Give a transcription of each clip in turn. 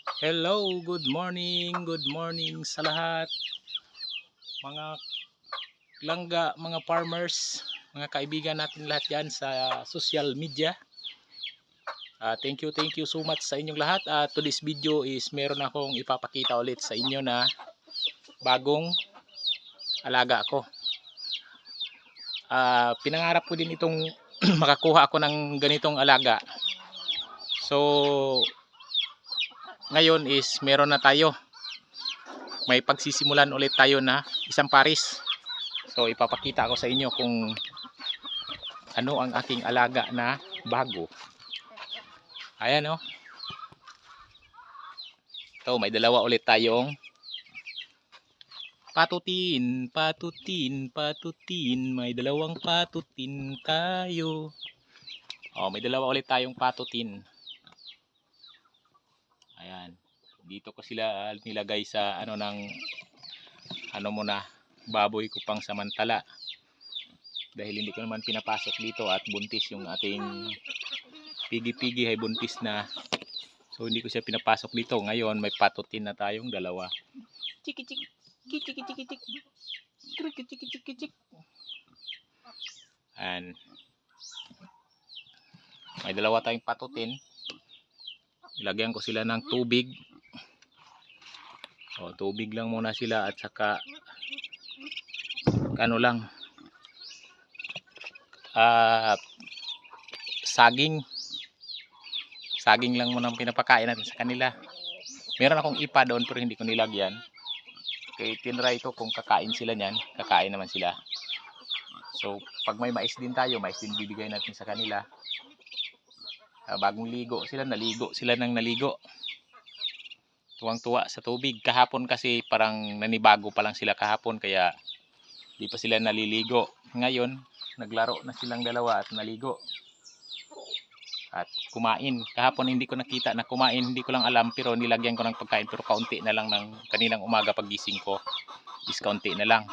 Hello, good morning sa lahat. Mga langga, mga farmers, mga kaibigan natin lahat dyan sa social media. Thank you so much sa inyong lahat. Today's video is meron akong ipapakita ulit sa inyo na bagong alaga ko. Pinangarap ko din itong makakuha ako ng ganitong alaga. So, ngayon is meron na tayo. May pagsisimulan ulit tayo na isang paris. So ipapakita ko sa inyo kung ano ang aking alaga na bago. Ayan oh. Ito, may dalawa ulit tayong patutin. May dalawang patutin tayo. May dalawa ulit tayong patutin. Ayan. Dito ko sila nilagay sa muna, baboy ko pang samantala. Dahil hindi ko naman pinapasok dito at buntis yung ating pigi-pigi ay buntis na. So hindi ko siya pinapasok dito. Ngayon may patutin na tayong dalawa. Chiki-chiki. Chiki-chiki-chiki. Chiki-chiki-chiki. Ayan. May dalawa tayong patutin. Ilagyan ko sila ng tubig. Tubig lang muna sila at saka saging lang muna ang pinapakain natin sa kanila. Meron akong ipa doon pero hindi ko nilagyan. Okay, tinry ko kung kakain sila niyan, kakain naman sila. So pag may mais din tayo, mais din bibigay natin sa kanila. Bagong ligo sila, naligo sila ng naligo. Tuwang-tuwa sa tubig. Kahapon kasi parang nanibago pa lang sila kahapon kaya di pa sila naliligo. Ngayon, naglaro na silang dalawa at naligo. At kumain. Kahapon hindi ko nakita na kumain, hindi ko lang alam pero nilagyan ko ng pagkain pero kaunti na lang ng kaninang umaga paggising ko. Is kaunti na lang.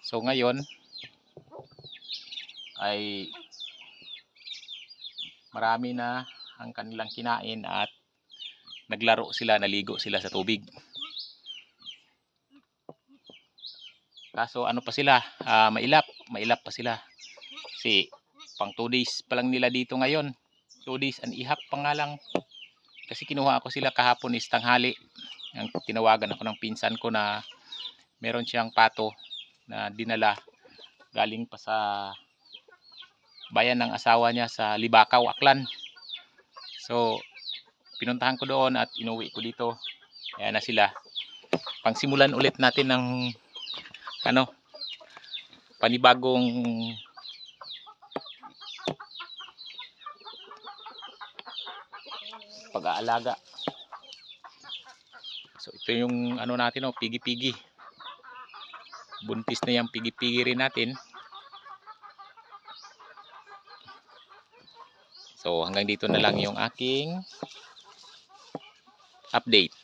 So ngayon ay marami na ang kanilang kinain at naglaro sila, naligo sila sa tubig. Kaso ano pa sila, mailap pa sila. Kasi pang 2 days pa lang nila dito ngayon. 2 days and ihap pa nga lang. Kasi kinuha ako sila kahapon is tanghali. Ang tinawagan ako ng pinsan ko na meron siyang pato na dinala galing pa sa bayan ng asawa niya sa Libakaw, Aklan. So pinuntahan ko doon at inuwi ko dito. Ayan na sila. Pangsimulan ulit natin ng panibagong pag-aalaga. So ito yung natin, pigi-pigi. Buntis na yung pigi-pigi rin natin. So hanggang dito na lang yung aking update.